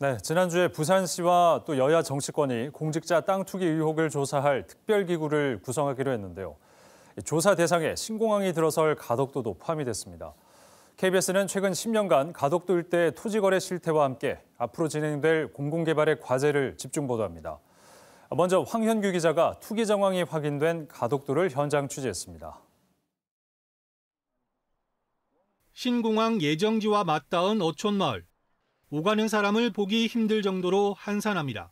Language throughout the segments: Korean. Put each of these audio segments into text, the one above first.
네, 지난주에 부산시와 또 여야 정치권이 공직자 땅 투기 의혹을 조사할 특별기구를 구성하기로 했는데요. 조사 대상에 신공항이 들어설 가덕도도 포함이 됐습니다. KBS는 최근 10년간 가덕도 일대 토지거래 실태와 함께 앞으로 진행될 공공개발의 과제를 집중 보도합니다. 먼저 황현규 기자가 투기 정황이 확인된 가덕도를 현장 취재했습니다. 신공항 예정지와 맞닿은 어촌마을. 오가는 사람을 보기 힘들 정도로 한산합니다.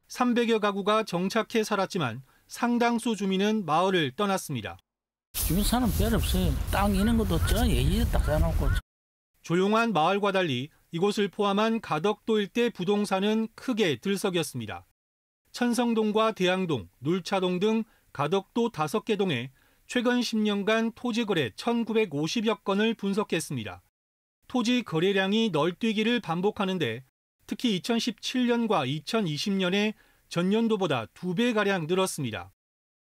300여 가구가 정착해 살았지만 상당수 주민은 마을을 떠났습니다. 주민 사람 별로 없어요. 땅 있는 것도 저 예지에 딱 해놓고. 조용한 마을과 달리 이곳을 포함한 가덕도 일대 부동산은 크게 들썩였습니다. 천성동과 대양동, 눌차동 등 가덕도 5개 동에 최근 10년간 토지 거래 1,950여 건을 분석했습니다. 토지 거래량이 널뛰기를 반복하는데 특히 2017년과 2020년에 전년도보다 2배가량 늘었습니다.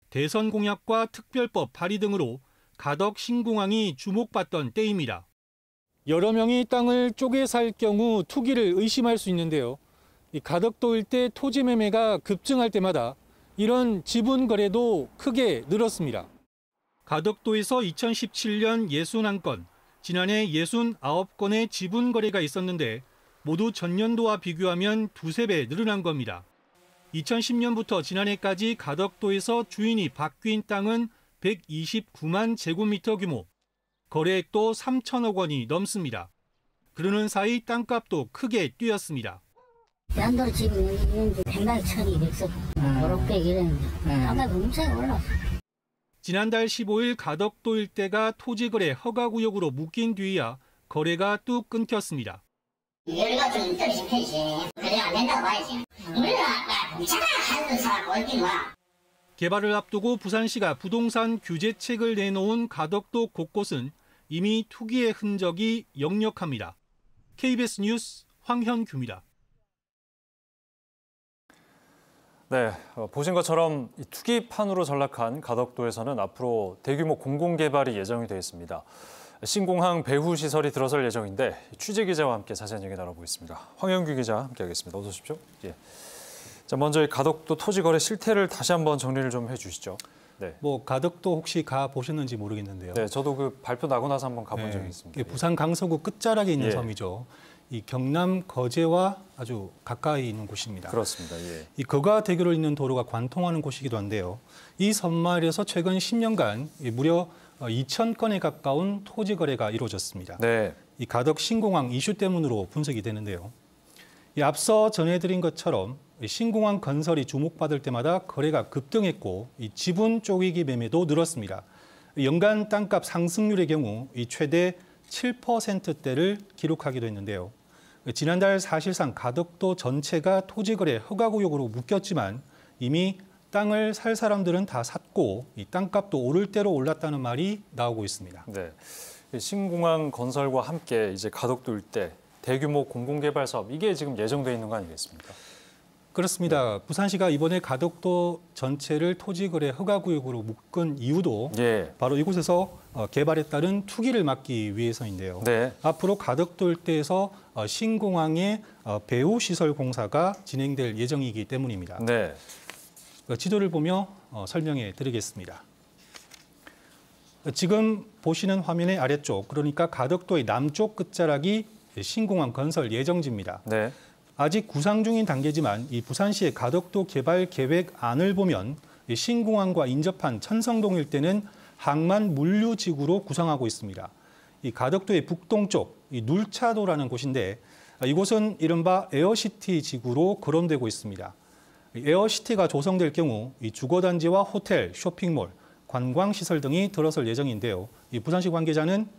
대선 공약과 특별법 발의 등으로 가덕 신공항이 주목받던 때입니다. 여러 명이 땅을 쪼개 살 경우 투기를 의심할 수 있는데요. 이 가덕도 일대 토지 매매가 급증할 때마다 이런 지분 거래도 크게 늘었습니다. 가덕도에서 2017년 61건, 지난해 69건의 지분 거래가 있었는데 모두 전년도와 비교하면 2~3배 늘어난 겁니다. 2010년부터 지난해까지 가덕도에서 주인이 바뀐 땅은 129만 제곱미터 규모, 거래액도 3천억 원이 넘습니다. 그러는 사이 땅값도 크게 뛰었습니다. 지난달 지금 있는데 100만 1,200석, 500 이랬는데 땅값이 엄청 올랐어요. 지난달 15일 가덕도 일대가 토지거래 허가구역으로 묶인 뒤이야 거래가 뚝 끊겼습니다. 여러 가지 떨어진 편이지. 그래 안 된다고 봐야지. 우리가 공차가 하는 사람 올긴 와. 개발을 앞두고 부산시가 부동산 규제책을 내놓은 가덕도 곳곳은 이미 투기의 흔적이 역력합니다. KBS 뉴스 황현규입니다. 네, 보신 것처럼 투기판으로 전락한 가덕도에서는 앞으로 대규모 공공개발이 예정이 되어 있습니다. 신공항 배후 시설이 들어설 예정인데 취재 기자와 함께 자세한 얘기 나눠보겠습니다. 황현규 기자 함께하겠습니다. 어서 오십시오. 예. 자, 먼저 이 가덕도 토지 거래 실태를 다시 한번 정리를 좀 해주시죠. 네. 가덕도 혹시 가 보셨는지 모르겠는데요. 네, 저도 그 발표 나고 나서 한번 가본 적이 있습니다. 부산 강서구 끝자락에 있는 섬이죠. 이 경남 거제와 아주 가까이 있는 곳입니다. 그렇습니다. 예. 이 거가대교를 잇는 도로가 관통하는 곳이기도 한데요. 이 섬마을에서 최근 10년간 무려 2,000건에 가까운 토지 거래가 이루어졌습니다. 네. 이 가덕 신공항 이슈 때문으로 분석이 되는데요. 이 앞서 전해드린 것처럼 신공항 건설이 주목받을 때마다 거래가 급등했고 이 지분 쪼개기 매매도 늘었습니다. 연간 땅값 상승률의 경우 이 최대 7%대를 기록하기도 했는데요. 지난달 사실상 가덕도 전체가 토지거래 허가구역으로 묶였지만 이미 땅을 살 사람들은 다 샀고 이 땅값도 오를 대로 올랐다는 말이 나오고 있습니다. 네, 신공항 건설과 함께 이제 가덕도 일대 대규모 공공개발 사업 이게 지금 예정돼 있는 거 아니겠습니까? 그렇습니다. 네. 부산시가 이번에 가덕도 전체를 토지거래 허가구역으로 묶은 이유도 바로 이곳에서 개발에 따른 투기를 막기 위해서인데요. 네. 앞으로 가덕도 일대에서 신공항의 배후 시설 공사가 진행될 예정이기 때문입니다. 네. 지도를 보며 설명해 드리겠습니다. 지금 보시는 화면의 아래쪽, 그러니까 가덕도의 남쪽 끝자락이 신공항 건설 예정지입니다. 네. 아직 구상 중인 단계지만 이 부산시의 가덕도 개발 계획안을 보면 신공항과 인접한 천성동 일대는 항만 물류지구로 구상하고 있습니다. 이 가덕도의 북동쪽 이 눌차도라는 곳인데 이곳은 이른바 에어시티 지구로 거론되고 있습니다. 에어시티가 조성될 경우 이 주거단지와 호텔, 쇼핑몰, 관광시설 등이 들어설 예정인데요. 이 부산시 관계자는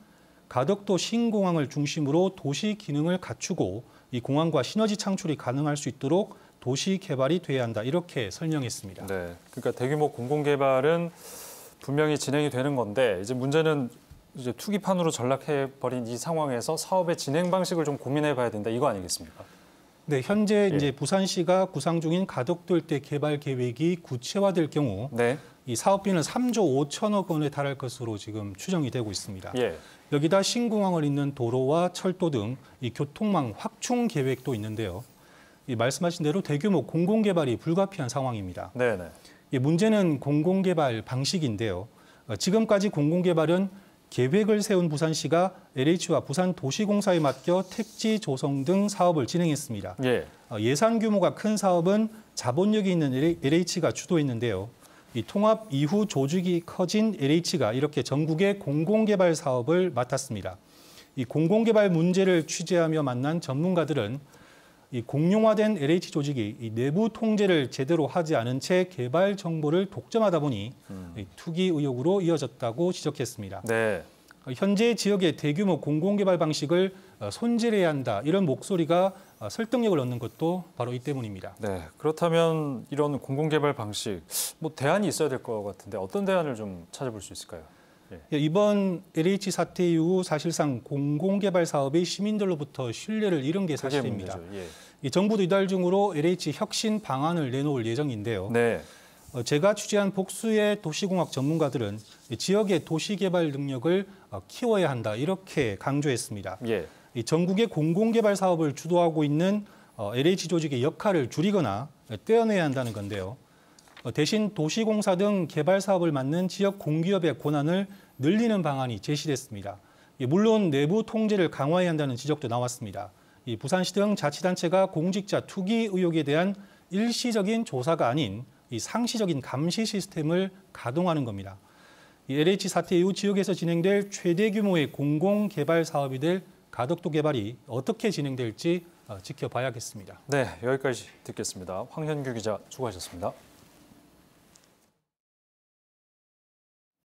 가덕도 신공항을 중심으로 도시 기능을 갖추고 이 공항과 시너지 창출이 가능할 수 있도록 도시 개발이 돼야 한다 이렇게 설명했습니다. 네, 그러니까 대규모 공공개발은 분명히 진행이 되는 건데 이제 문제는 이제 투기판으로 전락해버린 이 상황에서 사업의 진행 방식을 좀 고민해봐야 된다 이거 아니겠습니까? 네, 현재 이제 부산시가 구상 중인 가덕도 일대 개발 계획이 구체화될 경우 이 사업비는 3조 5천억 원에 달할 것으로 지금 추정이 되고 있습니다. 여기다 신공항을 잇는 도로와 철도 등 이 교통망 확충 계획도 있는데요. 이 말씀하신 대로 대규모 공공개발이 불가피한 상황입니다. 네네. 이 문제는 공공개발 방식인데요. 지금까지 공공개발은 계획을 세운 부산시가 LH와 부산도시공사에 맡겨 택지 조성 등 사업을 진행했습니다. 예. 예산 규모가 큰 사업은 자본력이 있는 LH가 주도했는데요. 이 통합 이후 조직이 커진 LH가 이렇게 전국의 공공개발 사업을 맡았습니다. 이 공공개발 문제를 취재하며 만난 전문가들은 이 공룡화된 LH 조직이 이 내부 통제를 제대로 하지 않은 채 개발 정보를 독점하다 보니 이 투기 의혹으로 이어졌다고 지적했습니다. 네. 현재 지역의 대규모 공공개발 방식을 손질해야 한다 이런 목소리가 설득력을 얻는 것도 바로 이 때문입니다. 네. 그렇다면 이런 공공개발 방식, 뭐 대안이 있어야 될 것 같은데 어떤 대안을 좀 찾아볼 수 있을까요? 이번 LH 사태 이후 사실상 공공개발 사업이 시민들로부터 신뢰를 잃은 게 그게 사실입니다. 문제죠. 예. 이 정부도 이달 중으로 LH 혁신 방안을 내놓을 예정인데요. 네. 제가 취재한 복수의 도시공학 전문가들은 이 지역의 도시개발 능력을 키워야 한다 이렇게 강조했습니다. 예. 이 전국의 공공개발 사업을 주도하고 있는 LH 조직의 역할을 줄이거나 떼어내야 한다는 건데요. 대신 도시공사 등 개발 사업을 맡는 지역 공기업의 권한을 늘리는 방안이 제시됐습니다. 물론 내부 통제를 강화해야 한다는 지적도 나왔습니다. 이 부산시 등 자치단체가 공직자 투기 의혹에 대한 일시적인 조사가 아닌 이 상시적인 감시 시스템을 가동하는 겁니다. 이 LH 사태 이후 지역에서 진행될 최대 규모의 공공개발 사업이 될 가덕도 개발이 어떻게 진행될지 지켜봐야겠습니다. 네, 여기까지 듣겠습니다. 황현규 기자 수고하셨습니다.